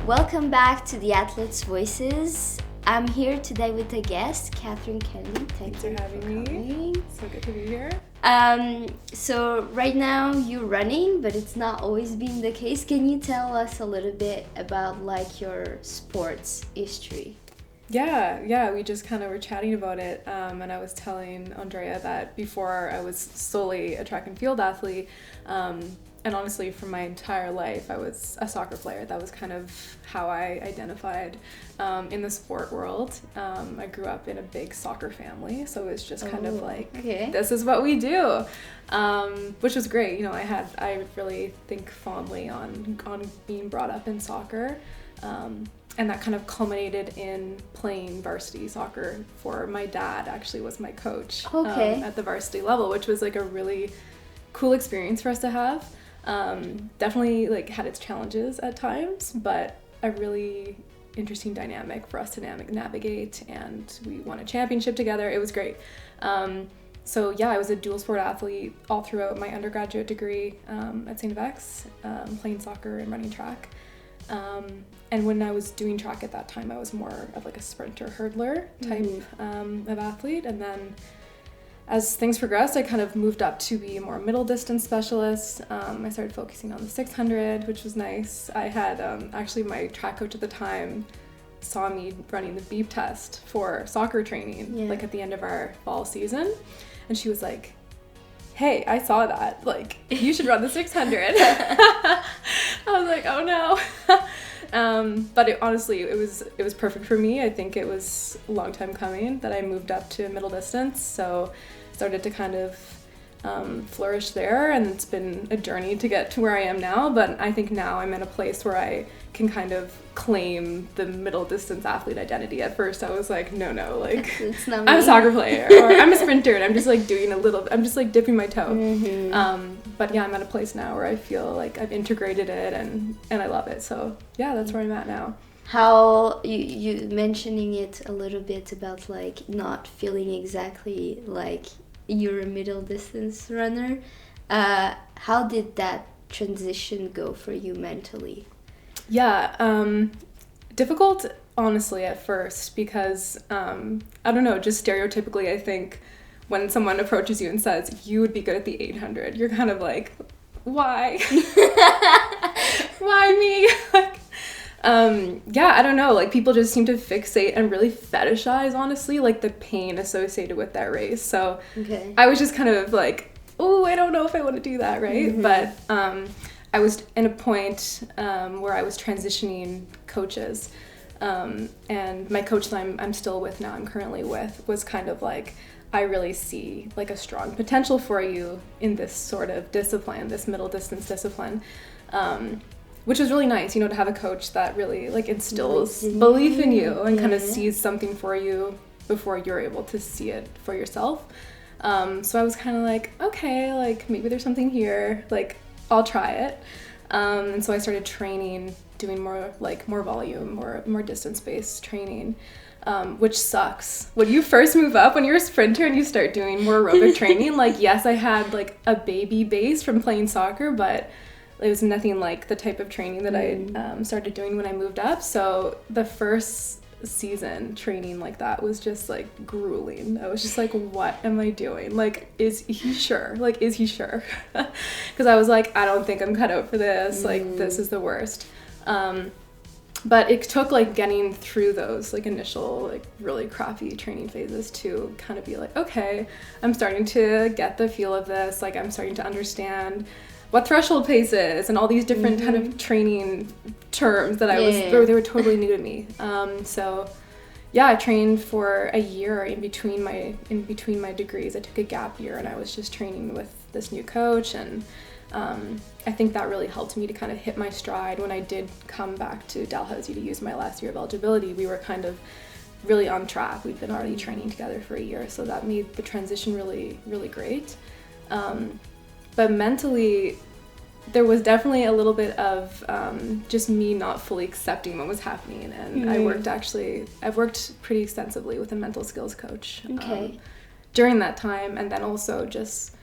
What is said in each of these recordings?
Welcome back to the Athletes Voices. I'm here today with a guest, Catherine Kennedy. Thanks for having me. So good to be here. So right now you're running, but it's not always been the case. Can you tell us a little bit about like your sports history? Yeah, we just kind of were chatting about it, and I was telling Andrea that before I was solely a track and field athlete, and honestly for my entire life I was a soccer player. That was kind of how I identified in the sport world. I grew up in a big soccer family, so it was just kind of like, This is what we do, which was great. You know, I really think fondly on being brought up in soccer. And that kind of culminated in playing varsity soccer for my dad. Actually was my coach at the varsity level, which was like a really cool experience for us to have. Definitely like had its challenges at times, but a really interesting dynamic for us to navigate, and we won a championship together. It was great. So yeah, I was a dual sport athlete all throughout my undergraduate degree at St. FX, playing soccer and running track. And when I was doing track at that time, I was more of like a sprinter hurdler type of athlete. And then as things progressed, I kind of moved up to be a more middle distance specialist. I started focusing on the 600, which was nice. I had actually my track coach at the time saw me running the beep test for soccer training, like at the end of our fall season. And she was like, "Hey, I saw that. Like, you should run the 600. I was like, "Oh no." But honestly, it was perfect for me. I think it was a long time coming that I moved up to middle distance. So started to kind of flourish there, and it's been a journey to get to where I am now. But I think now I'm in a place where I can kind of claim the middle distance athlete identity. At first I was like, no, like it's not me. I'm a soccer player, or I'm a sprinter, and I'm just like doing I'm just like dipping my toe. But yeah, I'm at a place now where I feel like I've integrated it and I love it. So yeah, that's where I'm at now. How you mentioning it a little bit about like not feeling exactly like you're a middle distance runner. How did that transition go for you mentally? Yeah, difficult, honestly, at first, because, I don't know, just stereotypically, I think when someone approaches you and says, you would be good at the 800, you're kind of like, why? Why me? Yeah, I don't know, like, people just seem to fixate and really fetishize, honestly, like, the pain associated with that race. So I was just kind of like, oh, I don't know if I want to do that, right? But, I was in a point where I was transitioning coaches, and my coach that I'm still with now, I'm currently with, was kind of like, I really see like a strong potential for you in this sort of discipline, this middle distance discipline, which was really nice, you know, to have a coach that really like instills belief in you and kind of sees something for you before you're able to see it for yourself. So I was kind of like, okay, like maybe there's something here, like I'll try it. And so I started training, doing more volume, more distance-based training, which sucks. When you first move up, when you're a sprinter and you start doing more aerobic training, like yes, I had like a baby base from playing soccer, but it was nothing like the type of training that I started doing when I moved up. So the first season training like that was just like grueling. I was just like, what am I doing? Like, is he sure? Because I was like, I don't think I'm cut out for this. Like, this is the worst. But it took like getting through those like initial like really crappy training phases to kind of be like, okay, I'm starting to get the feel of this. Like, I'm starting to understand what threshold pace is and all these different kind of training terms that they were totally new to me. So yeah, I trained for a year in between my degrees. I took a gap year and I was just training with this new coach, and I think that really helped me to kind of hit my stride. When I did come back to Dalhousie to use my last year of eligibility, we were kind of really on track. We'd been already training together for a year, so that made the transition really, really great. But mentally, there was definitely a little bit of just me not fully accepting what was happening. And I've worked pretty extensively with a mental skills coach during that time. And then also just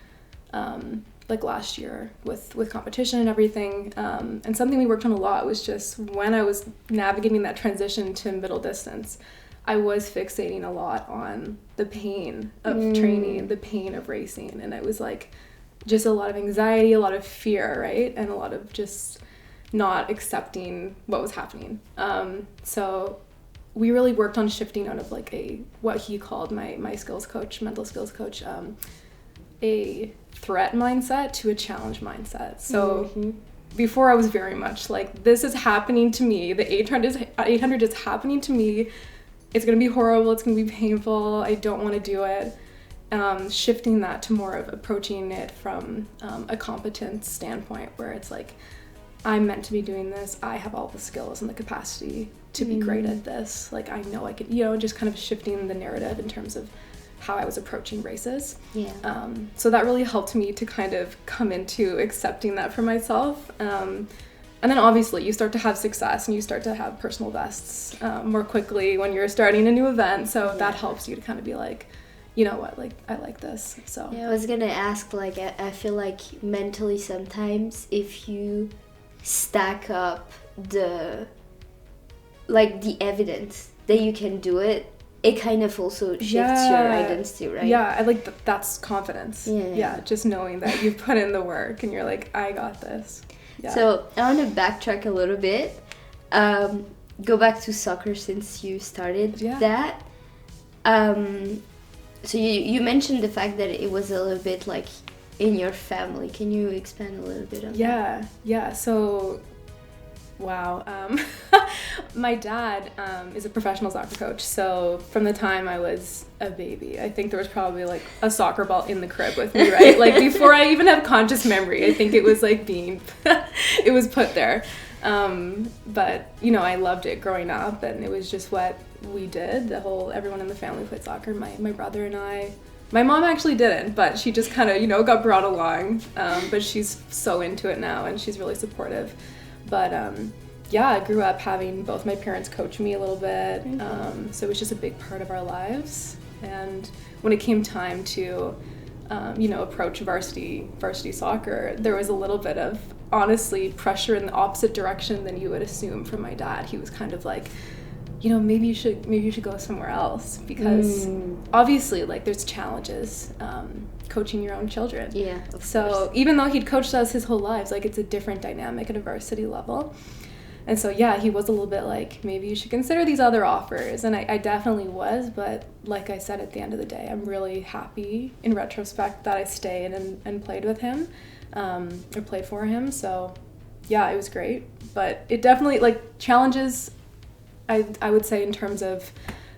like last year with competition and everything. And something we worked on a lot was just when I was navigating that transition to middle distance, I was fixating a lot on the pain of training, the pain of racing. And it was like just a lot of anxiety, a lot of fear, right? And a lot of just not accepting what was happening. So we really worked on shifting out of like what he called my skills coach, mental skills coach, a threat mindset to a challenge mindset. So before I was very much like, this is happening to me. The 800 is happening to me. It's going to be horrible. It's going to be painful. I don't want to do it. Shifting that to more of approaching it from a competence standpoint where it's like, I'm meant to be doing this. I have all the skills and the capacity to be great at this. Like, I know I could, just kind of shifting the narrative in terms of how I was approaching races. Yeah. So that really helped me to kind of come into accepting that for myself. And then obviously you start to have success and you start to have personal bests more quickly when you're starting a new event. So that helps you to kind of be like, you know what, like, I like this. So yeah, I was gonna ask, like, I feel like mentally sometimes if you stack up the evidence that you can do it, it kind of also shifts your identity, right? Yeah, I like that's confidence. Yeah, just knowing that you've put in the work and you're like, I got this. Yeah. So I want to backtrack a little bit. Go back to soccer since you started that. So you mentioned the fact that it was a little bit like in your family. Can you expand a little bit on that? Yeah. So, wow. My dad is a professional soccer coach. So from the time I was a baby, I think there was probably like a soccer ball in the crib with me, right? Like before I even have conscious memory, I think it was like it was put there. But I loved it growing up, and it was just what we did. Everyone in the family played soccer. My brother and I. My mom actually didn't, but she just kind of, got brought along. But she's so into it now, and she's really supportive. But I grew up having both my parents coach me a little bit. So it was just a big part of our lives. And when it came time to, approach varsity soccer, there was a little bit of, honestly, pressure in the opposite direction than you would assume from my dad. He was kind of like, maybe you should go somewhere else, because obviously, like, there's challenges coaching your own children. Yeah. So even though he'd coached us his whole lives, like, it's a different dynamic at a varsity level. And so he was a little bit like, maybe you should consider these other offers, and I definitely was. But like I said, at the end of the day, I'm really happy in retrospect that I stayed and played with him, or played for him. So it was great. But it definitely, like, challenges, I would say, in terms of,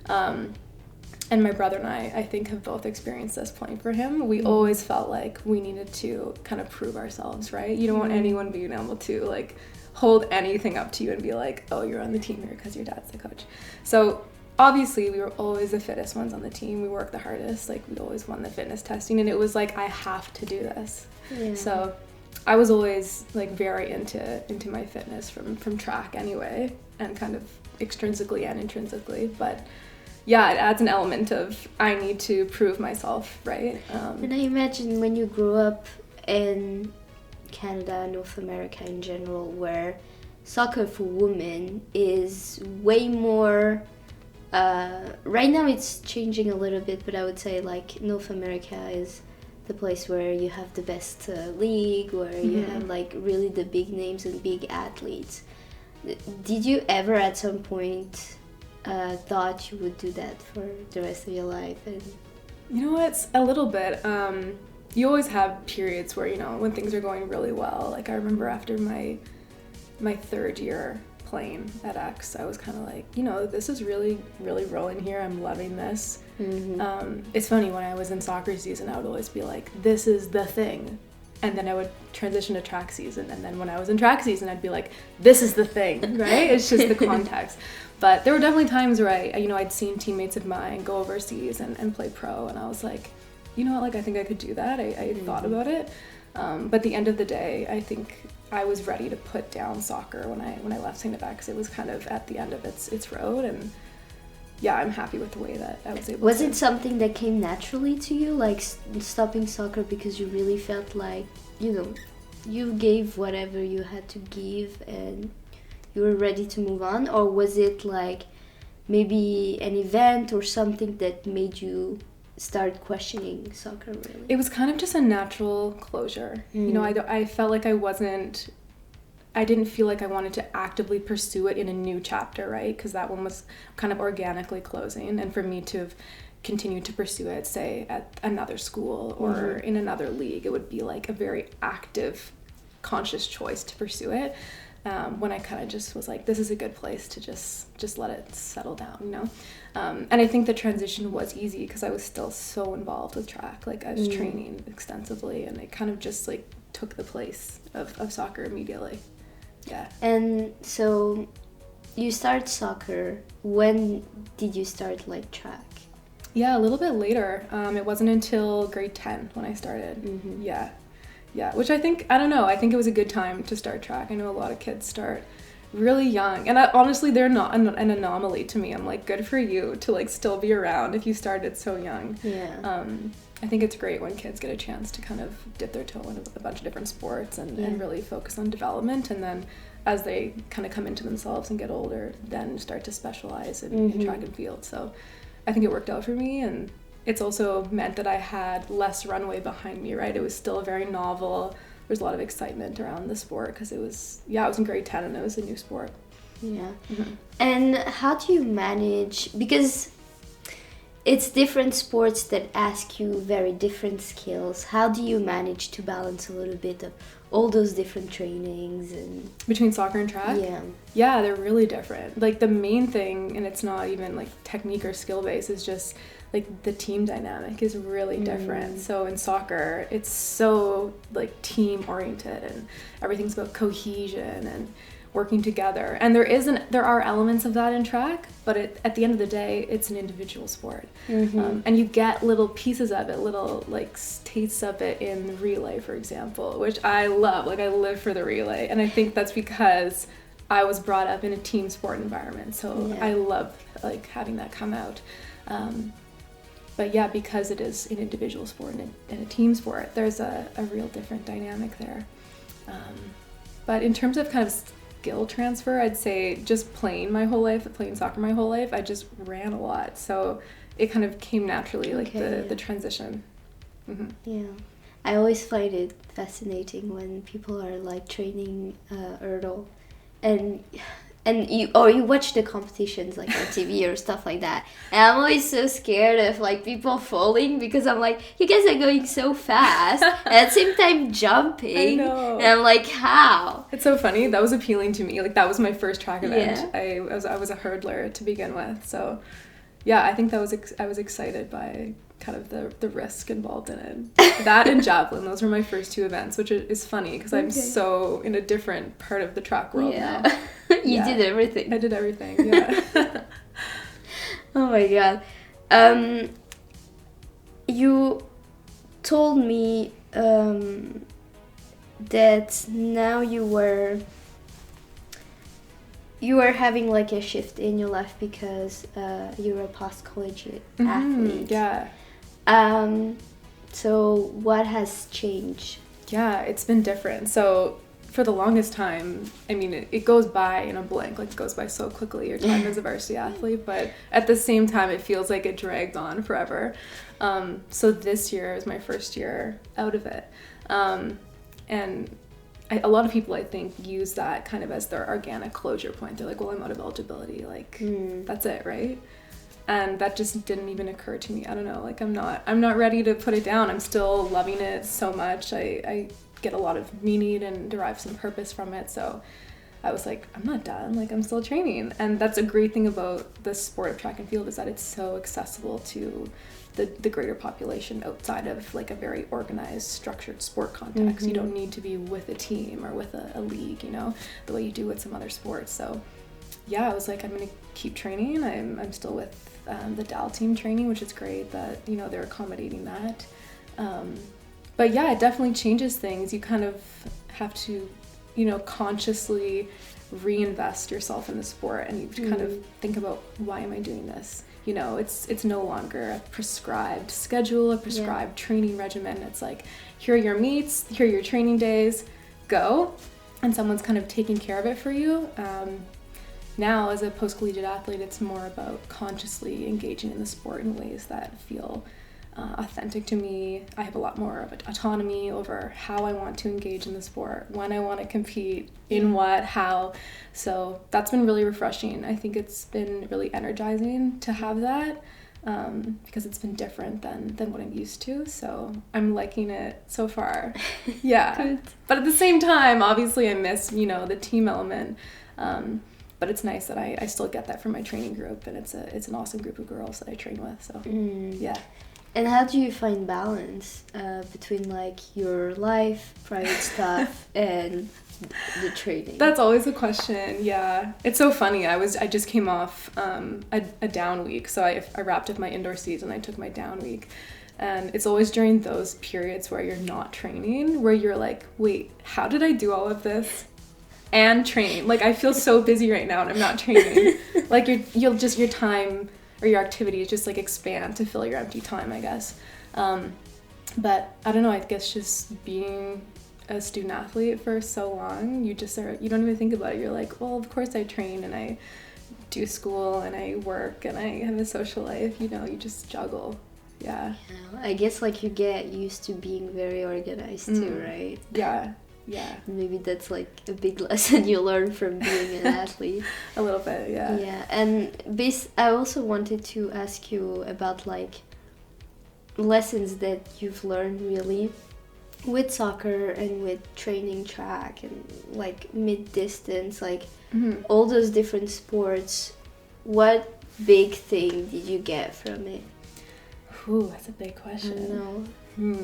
and my brother and I think have both experienced this playing for him. We always felt like we needed to kind of prove ourselves, right? You don't want anyone being able to, like, hold anything up to you and be like, oh, you're on the team here because your dad's the coach. So obviously we were always the fittest ones on the team. We worked the hardest. Like, we always won the fitness testing, and it was like, I have to do this. Yeah. So I was always, like, very into my fitness from track anyway, and kind of extrinsically and intrinsically. But it adds an element of, I need to prove myself, right? And I imagine when you grew up in Canada, North America in general, where soccer for women is way more, right now it's changing a little bit, but I would say, like, North America is the place where you have the best league, where you have, like, really the big names and big athletes. Did you ever at some point thought you would do that for the rest of your life? And It's a little bit. You always have periods where, when things are going really well. Like, I remember after my third year playing at X, I was kind of like, this is really, really rolling here. I'm loving this. It's funny, when I was in soccer season, I would always be like, this is the thing. And then I would transition to track season. And then when I was in track season, I'd be like, this is the thing, right? It's just the context. But there were definitely times where I'd seen teammates of mine go overseas and play pro. And I was like, you know what, like, I think I could do that. I thought about it. But at the end of the day, I think I was ready to put down soccer when I left St. because it was kind of at the end of its road. And yeah, I'm happy with the way that I was able to. Was it something that came naturally to you, like stopping soccer because you really felt like, you gave whatever you had to give and you were ready to move on? Or was it like maybe an event or something that made you start questioning soccer, really? It was kind of just a natural closure. I felt like I didn't feel like I wanted to actively pursue it in a new chapter, right? Because that one was kind of organically closing. And for me to have continued to pursue it, say, at another school or in another league, it would be like a very active, conscious choice to pursue it. When I kind of just was like, this is a good place to just let it settle down, And I think the transition was easy because I was still so involved with track. Like, I was training extensively, and it kind of just like took the place of soccer immediately. Yeah. And so you started soccer. When did you start like track? Yeah, a little bit later. It wasn't until grade 10 when I started. Yeah, which I think it was a good time to start track. I know a lot of kids start really young, and honestly, they're not an anomaly to me. I'm like, good for you to like still be around if you started so young. Yeah. I think it's great when kids get a chance to kind of dip their toe in a bunch of different sports and really focus on development, and then as they kind of come into themselves and get older, then start to specialize in track and field. So I think it worked out for me, and it's also meant that I had less runway behind me, right? It was still very novel. There's a lot of excitement around the sport because I was in grade 10 and it was a new sport. Yeah. And how do you manage, because it's different sports that ask you very different skills. How do you manage to balance a little bit of all those different trainings and between soccer and track? Yeah, they're really different. Like, the main thing, and it's not even like technique or skill based, is just like the team dynamic is really different. So in soccer, it's so like team oriented, and everything's about cohesion and working together, and there are elements of that in track, but at the end of the day, it's an individual sport. And you get little pieces of it, little like tastes of it in the relay, for example, which I love. Like, I live for the relay, and I think that's because I was brought up in a team sport environment, so I love like having that come out. But yeah, because it is an individual sport and a team sport, there's a real different dynamic there. But in terms of kind of skill transfer, I'd say just playing soccer my whole life, I just ran a lot. So it kind of came naturally, like the transition. Yeah. I always find it fascinating when people are like training hurdle and you watch the competitions like on TV or stuff like that, and I'm always so scared of like people falling because I'm like, you guys are going so fast and at the same time jumping. I know. And I'm like, how? It's so funny. That was appealing to me. Like, that was my first track event. I was a hurdler to begin with, so yeah, I think I was excited by kind of the risk involved in it. That and javelin, those were my first two events, which is funny because I'm so in a different part of the track world now. You did everything. I did everything, yeah. Oh my god. You told me that now you were having like a shift in your life because you're a post-collegiate athlete. Yeah. So what has changed? Yeah, it's been different. So for the longest time, I mean, it goes by in a blink. Like, it goes by so quickly, your time as a varsity athlete, but at the same time, it feels like it dragged on forever. So this year is my first year out of it. And a lot of people, I think, use that kind of as their organic closure point. They're like, well, I'm out of eligibility. Like, that's it, right? And that just didn't even occur to me. I don't know. Like, I'm not ready to put it down. I'm still loving it so much. I get a lot of meaning and derive some purpose from it. So I was like, I'm not done. Like, I'm still training. And that's a great thing about the sport of track and field, is that it's so accessible to the greater population outside of like a very organized, structured sport context. You don't need to be with a team or with a league, the way you do with some other sports. So yeah, I was like, I'm going to keep training. I'm still with the DAL team training, which is great that, they're accommodating that. But yeah, it definitely changes things. You kind of have to, consciously reinvest yourself in the sport, and you kind of think about, why am I doing this? You know, it's no longer a prescribed schedule, a prescribed training regimen. It's like, here are your meets, here are your training days, go. And someone's kind of taking care of it for you. Now, as a post-collegiate athlete, it's more about consciously engaging in the sport in ways that feel authentic to me. I have a lot more of autonomy over how I want to engage in the sport, when I want to compete, in what, how. So that's been really refreshing. I think it's been really energizing to have that, because it's been different than what I'm used to. So I'm liking it so far. Yeah. Good. But at the same time, obviously I miss, the team element. But it's nice that I still get that from my training group, and it's an awesome group of girls that I train with. So yeah. And how do you find balance between like your life, private stuff, and the training? That's always a question. Yeah, it's so funny. I just came off a down week, so I wrapped up my indoor season. I took my down week, and it's always during those periods where you're not training, where you're like, wait, how did I do all of this and train? Like, I feel so busy right now, and I'm not training. Like your time or your activities just like expand to fill your empty time, I guess. But I don't know, I guess just being a student athlete for so long, you don't even think about it. You're like, well, of course I train and I do school and I work and I have a social life, you just juggle. Yeah. I guess like you get used to being very organized too, right? Yeah. Maybe that's like a big lesson you learn from being an athlete. A little bit, yeah. Yeah, and I also wanted to ask you about like lessons that you've learned really with soccer and with training track and like mid-distance, like all those different sports. What big thing did you get from it? Ooh, that's a big question. I know.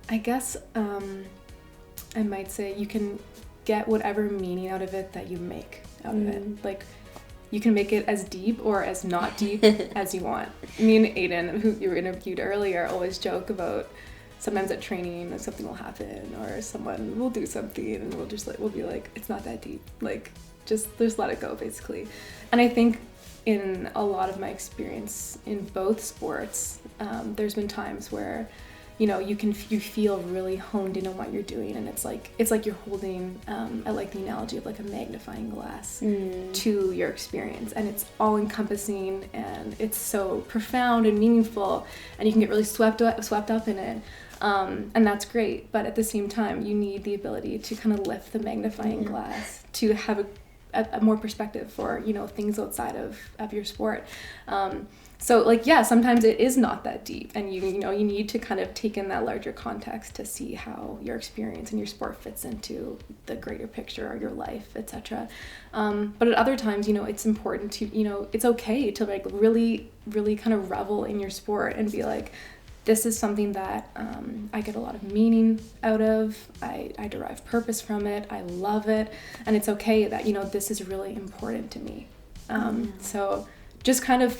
I guess I might say you can get whatever meaning out of it that you make out of it. Like, you can make it as deep or as not deep as you want. Me and Aiden, who you interviewed earlier, always joke about sometimes at training something will happen or someone will do something and we'll be like, it's not that deep. Like, just let it go, basically. And I think in a lot of my experience in both sports, there's been times where you feel really honed in on what you're doing, and it's like you're holding I like the analogy of like a magnifying glass to your experience, and it's all encompassing and it's so profound and meaningful, and you can get really swept up in it, and that's great. But at the same time, you need the ability to kind of lift the magnifying glass to have a more perspective for things outside of your sport. So like, yeah, sometimes it is not that deep, and you need to kind of take in that larger context to see how your experience and your sport fits into the greater picture or your life, etc. But at other times, it's important to, it's okay to like really, really kind of revel in your sport and be like, this is something that I get a lot of meaning out of. I derive purpose from it. I love it. And it's okay that, this is really important to me. So just kind of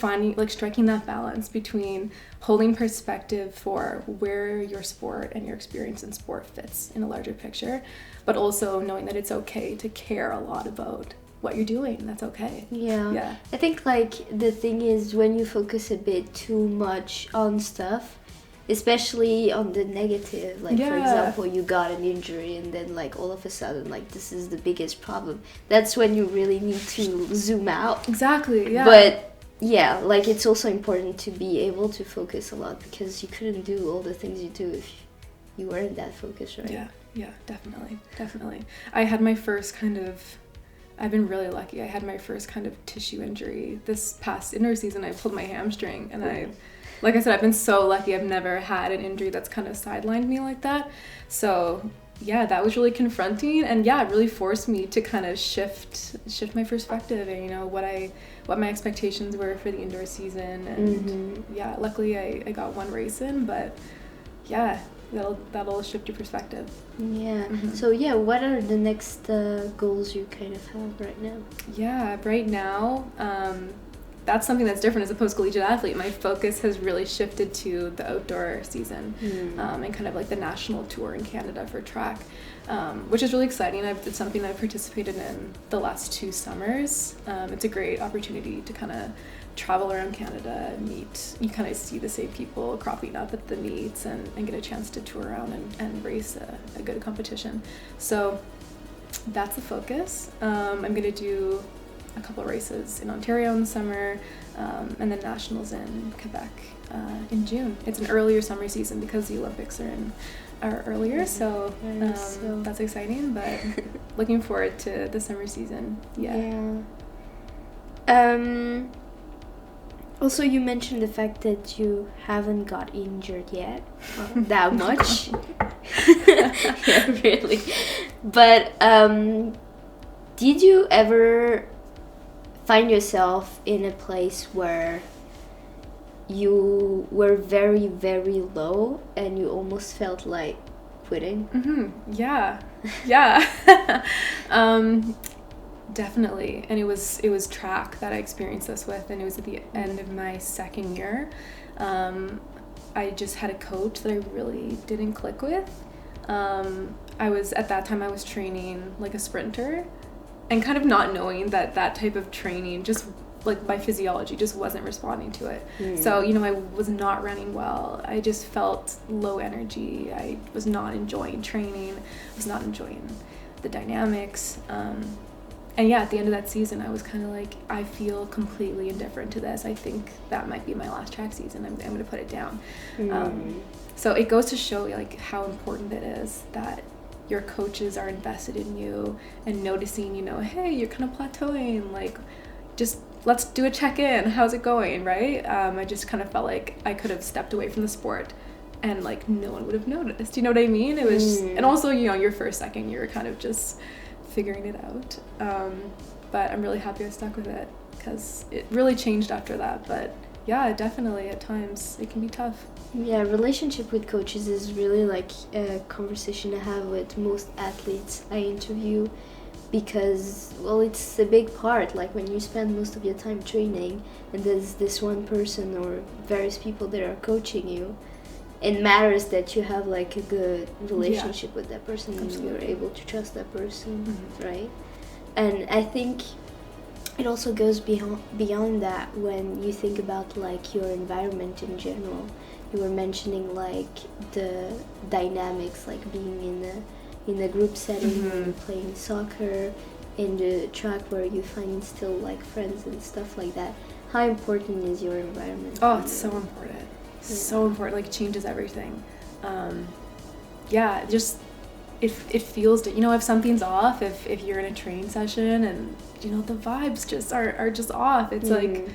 striking that balance between holding perspective for where your sport and your experience in sport fits in a larger picture, but also knowing that it's okay to care a lot about what you're doing. That's okay. Yeah. I think like the thing is, when you focus a bit too much on stuff, especially on the negative, like for example, you got an injury and then like all of a sudden like this is the biggest problem, that's when you really need to zoom out. Exactly. Yeah. But yeah, like it's also important to be able to focus a lot, because you couldn't do all the things you do if you weren't that focused, right? Yeah, definitely. I had my first I've been really lucky. I had my first kind of tissue injury this past indoor season. I pulled my hamstring, and like I said, I've been so lucky. I've never had an injury that's kind of sidelined me like that. So yeah, that was really confronting, and it really forced me to kind of shift my perspective and what my expectations were for the indoor season. And luckily I got one race in, but that'll shift your perspective. So what are the next goals you kind of have right now? Right now that's something that's different as a post-collegiate athlete. My focus has really shifted to the outdoor season, and kind of like the national tour in Canada for track, which is really exciting. It's something I've participated in the last 2 summers. It's a great opportunity to kind of travel around Canada and meet. You kind of see the same people cropping up at the meets and get a chance to tour around and race a good competition. So that's the focus. I'm going to do a couple races in Ontario in the summer, and then nationals in Quebec in June. It's an earlier summer season because the Olympics are earlier, so that's exciting, but looking forward to the summer season. Also, you mentioned the fact that you haven't got injured yet, that much. Yeah, really. But did you ever find yourself in a place where you were very, very low and you almost felt like quitting? Yeah. Definitely. And it was track that I experienced this with, and it was at the end of my second year. I just had a coach that I really didn't click with. At that time I was training like a sprinter, and kind of not knowing that type of training, just like my physiology just wasn't responding to it. So, I was not running well. I just felt low energy. I was not enjoying training. I was not enjoying the dynamics. And yeah, at the end of that season, I was kind of like, I feel completely indifferent to this. I think that might be my last track season. I'm going to put it down. So it goes to show like how important it is that your coaches are invested in you and noticing, hey, you're kind of plateauing, like just let's do a check-in. How's it going, right? I just kind of felt like I could have stepped away from the sport and like no one would have noticed. You know what I mean? It was just, and also, your first, second year kind of just figuring it out. But I'm really happy I stuck with it because it really changed after that. But yeah, definitely at times it can be tough. Yeah, relationship with coaches is really like a conversation I have with most athletes I interview, because, well, it's a big part. Like when you spend most of your time training and there's this one person or various people that are coaching you, it matters that you have like a good relationship with that person. Absolutely. And you're able to trust that person, right? And I think it also goes beyond that when you think about like your environment in general. You were mentioning like the dynamics, like being in a group setting where you're playing soccer, in the track where you find still like friends and stuff like that. How important is your environment? Oh, it's so important. So important. Like, changes everything. Just it feels, if something's off, if you're in a training session and the vibes just are just off, it's like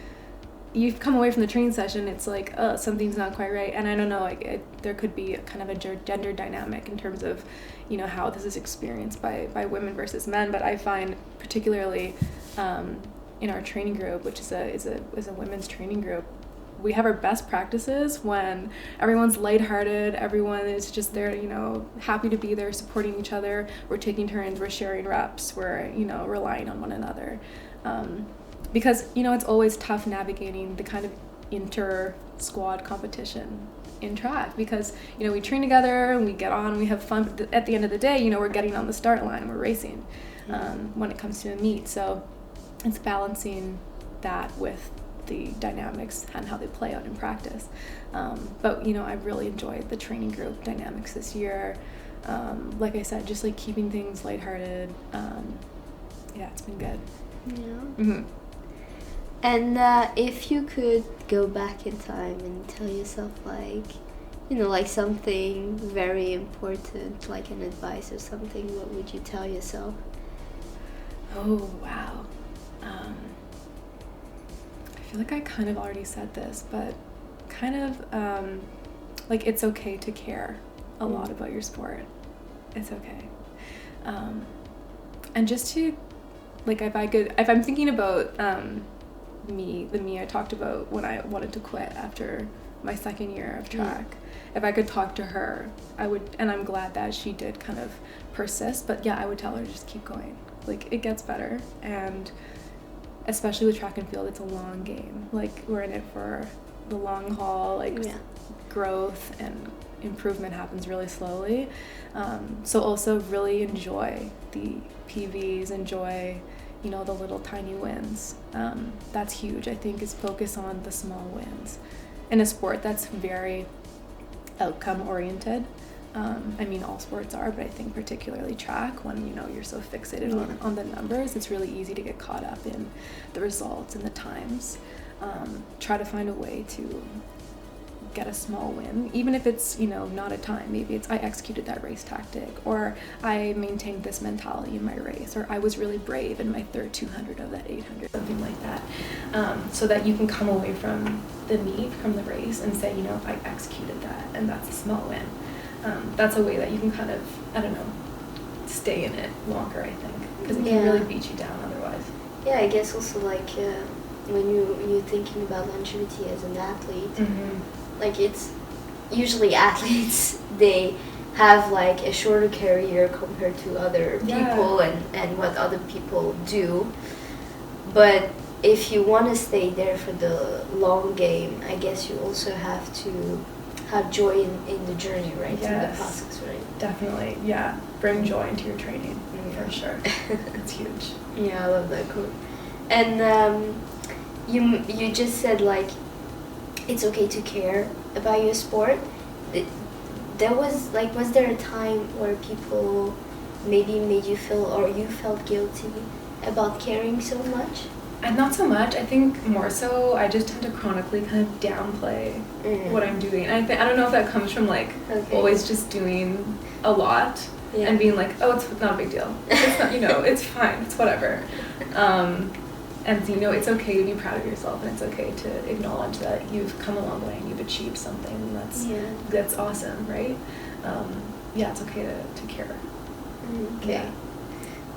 you've come away from the training session, it's like, oh, something's not quite right. And I don't know, like there could be a kind of a gender dynamic in terms of how this is experienced by women versus men, but I find particularly in our training group, which is a women's training group, we have our best practices when everyone's lighthearted, everyone is just there, happy to be there, supporting each other. We're taking turns, we're sharing reps, we're, relying on one another. Because, it's always tough navigating the kind of inter-squad competition in track, because, we train together and we get on, we have fun, but at the end of the day, we're getting on the start line, we're racing when it comes to a meet. So it's balancing that with the dynamics and how they play out in practice. But I really enjoyed the training group dynamics this year. Like I said, just like keeping things lighthearted. It's been good. Yeah. And if you could go back in time and tell yourself like, like something very important, like an advice or something, what would you tell yourself? Oh, wow. I feel like I kind of already said this, but kind of like it's okay to care a lot about your sport. It's okay. And just to, like, if I'm thinking about the me I talked about when I wanted to quit after my second year of track, if I could talk to her, I would, and I'm glad that she did kind of persist, but yeah, I would tell her just keep going. Like, it gets better, and especially with track and field, it's a long game. Like, we're in it for the long haul. Like, growth and improvement happens really slowly. So also really enjoy the PVs, enjoy, you know, the little tiny wins. That's huge, I think, is focus on the small wins. In a sport that's very outcome oriented, I mean, all sports are, but I think particularly track, when, you know, you're so fixated on the numbers, it's really easy to get caught up in the results and the times. Try to find a way to get a small win, even if it's, you know, not a time. Maybe it's, I executed that race tactic, or I maintained this mentality in my race, or I was really brave in my third 200 of that 800, something like that, so that you can come away from the meet, from the race, and say, you know, I executed that, and that's a small win. That's a way that you can kind of, I don't know, stay in it longer, I think, because it can really beat you down otherwise. Yeah, I guess also, like, when you're thinking about longevity as an athlete, like, it's usually athletes, they have like a shorter career compared to other people and what other people do. But if you want to stay there for the long game, I guess you also have to have joy in the journey, right? In the process, right? Definitely, yeah. Bring joy into your training, for sure. It's huge. Yeah, I love that quote. And you just said, like, it's okay to care about your sport. There was, like, was there a time where people maybe made you feel, or you felt guilty about caring so much? And not so much. I think more so I just tend to chronically kind of downplay what I'm doing. And I don't know if that comes from, like, always just doing a lot and being like, oh, it's not a big deal. It's not, you know, it's fine. It's whatever. And, you know, it's okay to be proud of yourself, and it's okay to acknowledge that you've come a long way and you've achieved something that's awesome, right? It's okay to care. Okay. Yeah.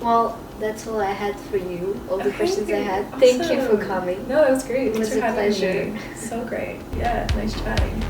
Well, that's all I had for you, all the questions I had. Awesome. Thank you for coming. No, that was great. It was a pleasure. So great. Yeah, nice chatting.